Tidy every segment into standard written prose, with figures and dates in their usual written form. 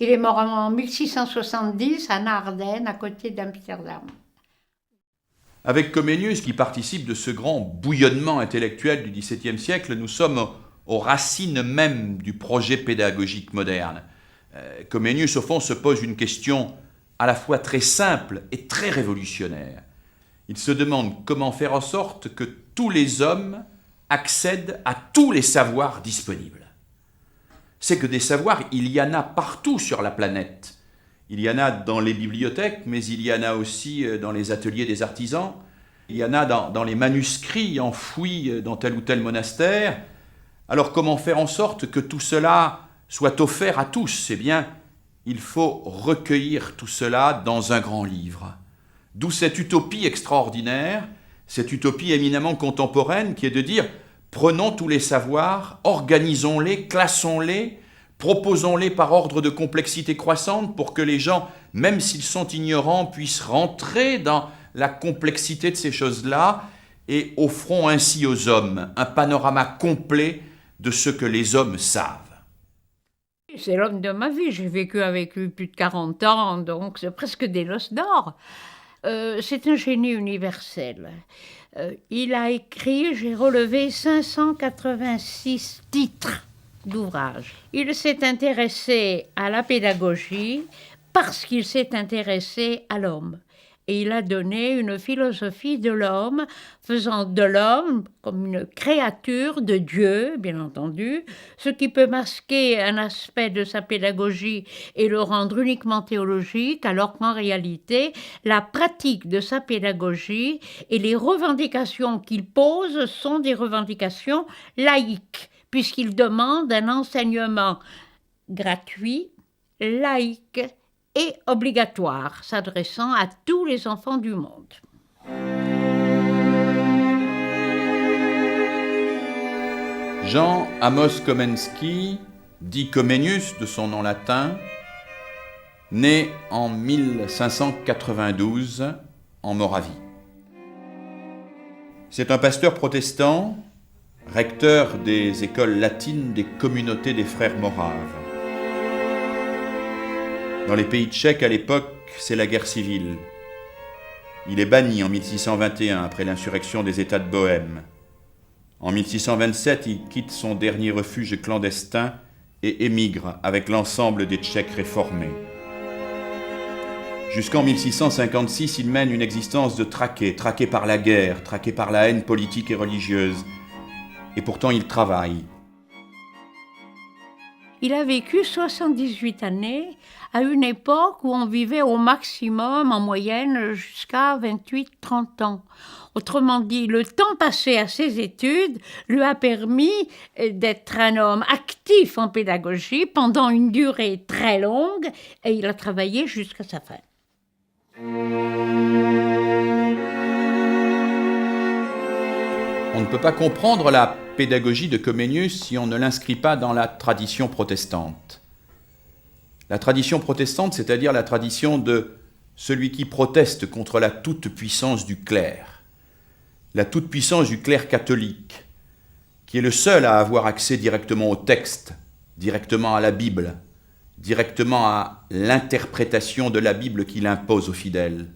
Il est mort en 1670 à Naarden, à côté d'Amsterdam. Avec Comenius, qui participe de ce grand bouillonnement intellectuel du XVIIe siècle, nous sommes aux racines mêmes du projet pédagogique moderne. Comenius, au fond, se pose une question à la fois très simple et très révolutionnaire. Il se demande comment faire en sorte que tous les hommes accèdent à tous les savoirs disponibles. C'est que des savoirs, il y en a partout sur la planète. Il y en a dans les bibliothèques, mais il y en a aussi dans les ateliers des artisans. Il y en a dans les manuscrits enfouis dans tel ou tel monastère. Alors comment faire en sorte que tout cela soit offert à tous? Eh bien, il faut recueillir tout cela dans un grand livre. D'où cette utopie extraordinaire, cette utopie éminemment contemporaine qui est de dire prenons tous les savoirs, organisons-les, classons-les, proposons-les par ordre de complexité croissante pour que les gens, même s'ils sont ignorants, puissent rentrer dans la complexité de ces choses-là et offrons ainsi aux hommes un panorama complet de ce que les hommes savent. C'est l'homme de ma vie, j'ai vécu avec lui plus de 40 ans, donc c'est presque des noces d'or. C'est un génie universel. Il a écrit, j'ai relevé 586 titres d'ouvrages. Il s'est intéressé à la pédagogie parce qu'il s'est intéressé à l'homme. Et il a donné une philosophie de l'homme, faisant de l'homme comme une créature de Dieu, bien entendu, ce qui peut masquer un aspect de sa pédagogie et le rendre uniquement théologique, alors qu'en réalité, la pratique de sa pédagogie et les revendications qu'il pose sont des revendications laïques, puisqu'il demande un enseignement gratuit, laïque, et obligatoire, s'adressant à tous les enfants du monde. Jean Amos Komensky, dit Comenius de son nom latin, né en 1592 en Moravie. C'est un pasteur protestant, recteur des écoles latines des communautés des frères moraves. Dans les pays tchèques, à l'époque, c'est la guerre civile. Il est banni en 1621 après l'insurrection des États de Bohême. En 1627, il quitte son dernier refuge clandestin et émigre avec l'ensemble des Tchèques réformés. Jusqu'en 1656, il mène une existence de traqué par la guerre, traqué par la haine politique et religieuse. Et pourtant, il travaille. Il a vécu 78 années à une époque où on vivait au maximum, en moyenne, jusqu'à 28-30 ans. Autrement dit, le temps passé à ses études lui a permis d'être un homme actif en pédagogie pendant une durée très longue et il a travaillé jusqu'à sa fin. On ne peut pas comprendre la pédagogie de Comenius si on ne l'inscrit pas dans la tradition protestante. La tradition protestante, c'est-à-dire la tradition de celui qui proteste contre la toute-puissance du clerc, la toute-puissance du clerc catholique, qui est le seul à avoir accès directement au texte, directement à la Bible, directement à l'interprétation de la Bible qu'il impose aux fidèles.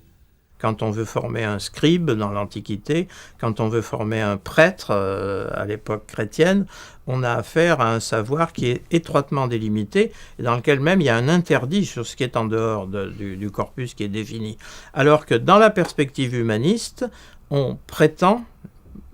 Quand on veut former un scribe dans l'Antiquité, quand on veut former un prêtre à l'époque chrétienne, on a affaire à un savoir qui est étroitement délimité et dans lequel même il y a un interdit sur ce qui est en dehors du corpus qui est défini. Alors que dans la perspective humaniste, on prétend,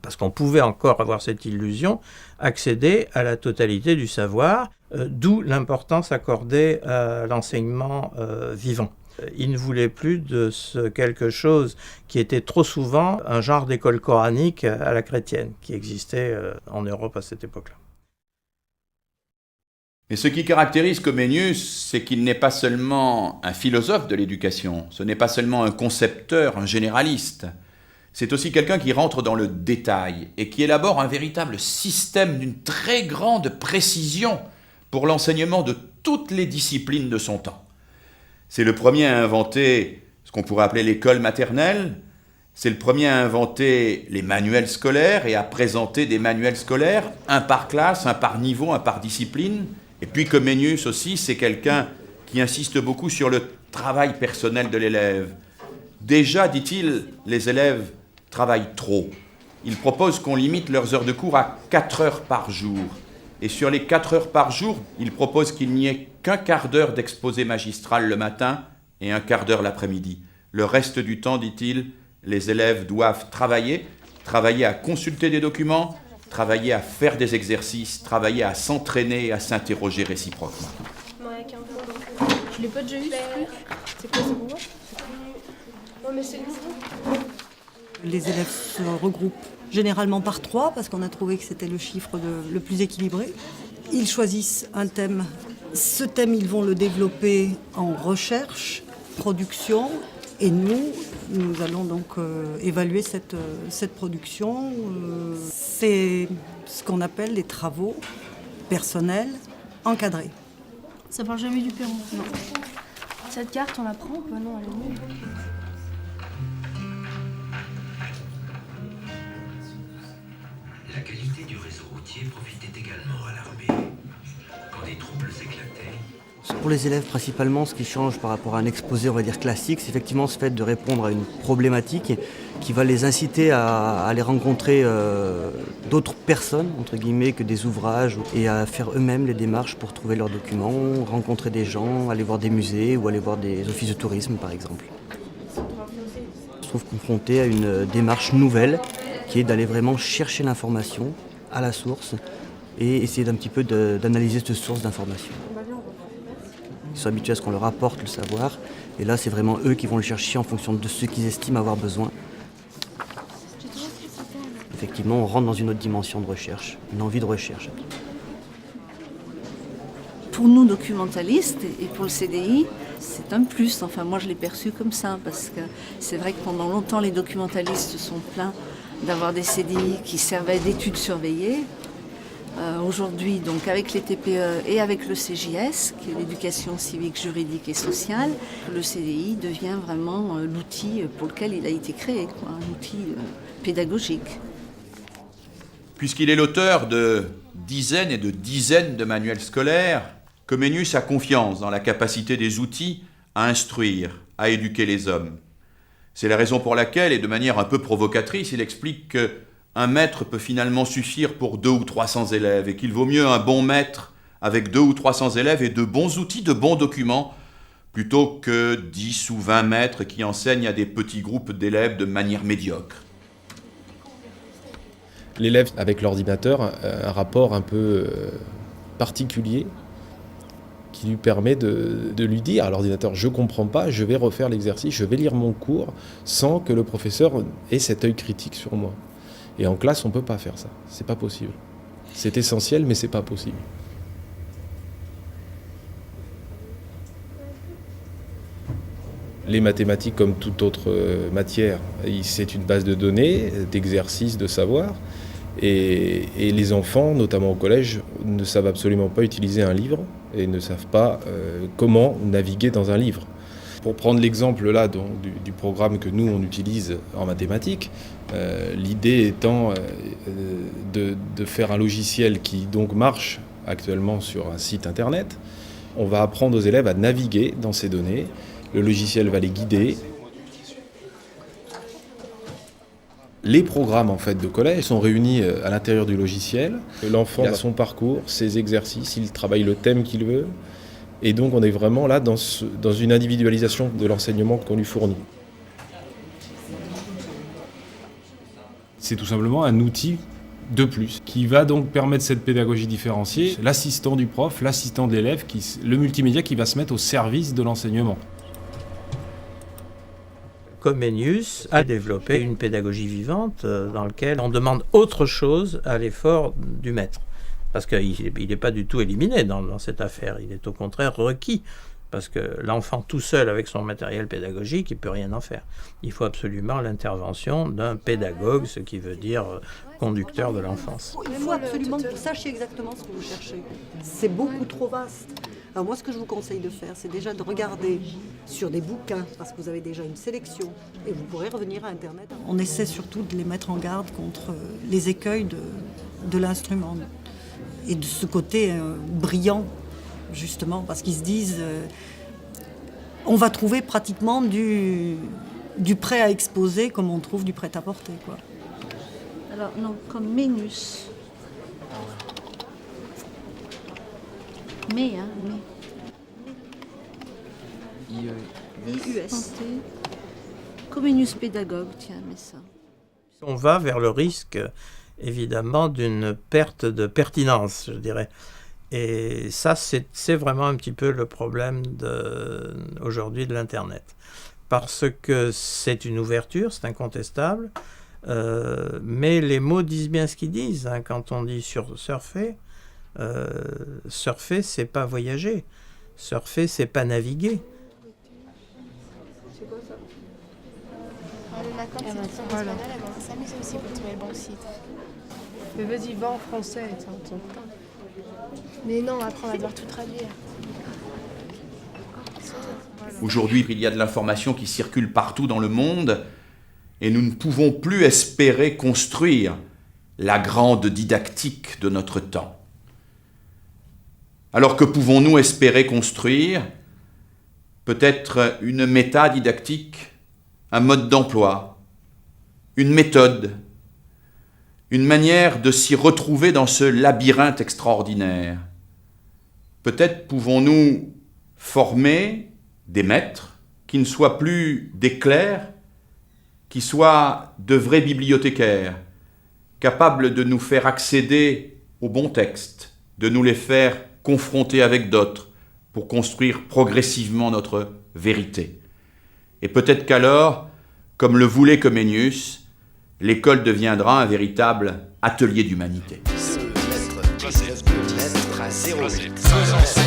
parce qu'on pouvait encore avoir cette illusion, accéder à la totalité du savoir, d'où l'importance accordée à l'enseignement vivant. Il ne voulait plus de ce quelque chose qui était trop souvent un genre d'école coranique à la chrétienne, qui existait en Europe à cette époque-là. Mais ce qui caractérise Comenius, c'est qu'il n'est pas seulement un philosophe de l'éducation, ce n'est pas seulement un concepteur, un généraliste, c'est aussi quelqu'un qui rentre dans le détail et qui élabore un véritable système d'une très grande précision pour l'enseignement de toutes les disciplines de son temps. C'est le premier à inventer ce qu'on pourrait appeler l'école maternelle, c'est le premier à inventer les manuels scolaires et à présenter des manuels scolaires, un par classe, un par niveau, un par discipline. Et puis Comenius aussi, c'est quelqu'un qui insiste beaucoup sur le travail personnel de l'élève. Déjà, dit-il, les élèves travaillent trop. Il propose qu'on limite leurs heures de cours à 4 heures par jour. Et sur les 4 heures par jour, il propose qu'il n'y ait qu'un quart d'heure d'exposé magistral le matin et un quart d'heure l'après-midi. Le reste du temps, dit-il, les élèves doivent travailler à consulter des documents, travailler à faire des exercices, travailler à s'entraîner et à s'interroger réciproquement. Je l'ai pas déjà eu, c'est quoi, c'est pour moi? Non mais c'est nouveau. Les élèves se regroupent généralement par 3 parce qu'on a trouvé que c'était le chiffre le plus équilibré. Ils choisissent un thème. Ce thème, ils vont le développer en recherche, production, et nous allons donc évaluer cette production. C'est ce qu'on appelle les travaux personnels encadrés. Ça parle jamais du Pérou. Non. Cette carte, on la prend ou pas? Non, elle est nulle. La qualité du réseau routier profitait également à l'armée. Quand des troubles éclataient. Pour les élèves, principalement, ce qui change par rapport à un exposé, on va dire classique, c'est effectivement ce fait de répondre à une problématique qui va les inciter à aller rencontrer d'autres personnes, entre guillemets, que des ouvrages, et à faire eux-mêmes les démarches pour trouver leurs documents, rencontrer des gens, aller voir des musées ou aller voir des offices de tourisme, par exemple. Je se trouve confronté à une démarche nouvelle qui est d'aller vraiment chercher l'information à la source et essayer d'un petit peu d'analyser cette source d'information. Ils sont habitués à ce qu'on leur apporte le savoir, et là c'est vraiment eux qui vont le chercher en fonction de ce qu'ils estiment avoir besoin. Effectivement, on rentre dans une autre dimension de recherche, une envie de recherche. Pour nous documentalistes et pour le CDI, c'est un plus. Enfin, moi je l'ai perçu comme ça, parce que c'est vrai que pendant longtemps les documentalistes se sont plaints d'avoir des CDI qui servaient d'études surveillées. Aujourd'hui, donc avec les TPE et avec le CJS, qui est l'éducation civique, juridique et sociale, le CDI devient vraiment l'outil pour lequel il a été créé, quoi, un outil pédagogique. Puisqu'il est l'auteur de dizaines et de dizaines de manuels scolaires, Comenius a confiance dans la capacité des outils à instruire, à éduquer les hommes. C'est la raison pour laquelle, et de manière un peu provocatrice, il explique qu'un maître peut finalement suffire pour 200 ou 300 élèves et qu'il vaut mieux un bon maître avec 200 ou 300 élèves et de bons outils, de bons documents, plutôt que 10 ou 20 maîtres qui enseignent à des petits groupes d'élèves de manière médiocre. L'élève avec l'ordinateur a un rapport un peu particulier qui lui permet de lui dire à l'ordinateur « je ne comprends pas, je vais refaire l'exercice, je vais lire mon cours » sans que le professeur ait cet œil critique sur moi. Et en classe, on ne peut pas faire ça, c'est pas possible. C'est essentiel, mais c'est pas possible. Les mathématiques, comme toute autre matière, c'est une base de données, d'exercices, de savoir. Et les enfants, notamment au collège, ne savent absolument pas utiliser un livre et ne savent pas comment naviguer dans un livre. Pour prendre l'exemple là du programme que nous on utilise en mathématiques, l'idée étant de faire un logiciel qui donc marche actuellement sur un site internet. On va apprendre aux élèves à naviguer dans ces données. Le logiciel va les guider. Les programmes en fait de collège sont réunis à l'intérieur du logiciel. L'enfant a son parcours, ses exercices, il travaille le thème qu'il veut. Et donc on est vraiment là dans une individualisation de l'enseignement qu'on lui fournit. C'est tout simplement un outil de plus qui va donc permettre cette pédagogie différenciée. L'assistant du prof, l'assistant de l'élève, le multimédia qui va se mettre au service de l'enseignement. Comenius a développé une pédagogie vivante dans laquelle on demande autre chose à l'effort du maître. Parce qu'il n'est pas du tout éliminé dans cette affaire, il est au contraire requis. Parce que l'enfant tout seul avec son matériel pédagogique, il ne peut rien en faire. Il faut absolument l'intervention d'un pédagogue, ce qui veut dire conducteur de l'enfance. Il faut absolument que vous sachiez exactement ce que vous cherchez. C'est beaucoup trop vaste. Alors moi, ce que je vous conseille de faire, c'est déjà de regarder sur des bouquins, parce que vous avez déjà une sélection, et vous pourrez revenir à Internet. On essaie surtout de les mettre en garde contre les écueils de l'instrument et de ce côté brillant, justement, parce qu'ils se disent on va trouver pratiquement du prêt à exposer comme on trouve du prêt-à-porter, quoi. Alors, non, comme Ménus. Mais. IUS. Comenius pédagogue, tiens, mais ça. On va vers le risque, évidemment, d'une perte de pertinence, je dirais. Et ça, c'est vraiment un petit peu le problème aujourd'hui de l'Internet. Parce que c'est une ouverture, c'est incontestable, mais les mots disent bien ce qu'ils disent. Hein. Quand on dit surfer, surfer, c'est pas voyager. Surfer, c'est pas naviguer. C'est quoi ça? Le matin, c'est en espagnol, on s'amuse aussi pour trouver le bon site. Mais vas-y, va en français, ça on t'entend. Mais non, après on va devoir tout traduire. Aujourd'hui, il y a de l'information qui circule partout dans le monde et nous ne pouvons plus espérer construire la grande didactique de notre temps. Alors que pouvons-nous espérer construire? Peut-être une métadidactique, un mode d'emploi, une méthode, une manière de s'y retrouver dans ce labyrinthe extraordinaire. Peut-être pouvons-nous former des maîtres qui ne soient plus des clercs, qui soient de vrais bibliothécaires, capables de nous faire accéder aux bons textes, de nous les faire confronter avec d'autres pour construire progressivement notre vérité. Et peut-être qu'alors, comme le voulait Comenius, l'école deviendra un véritable atelier d'humanité. 2 lettres à 0.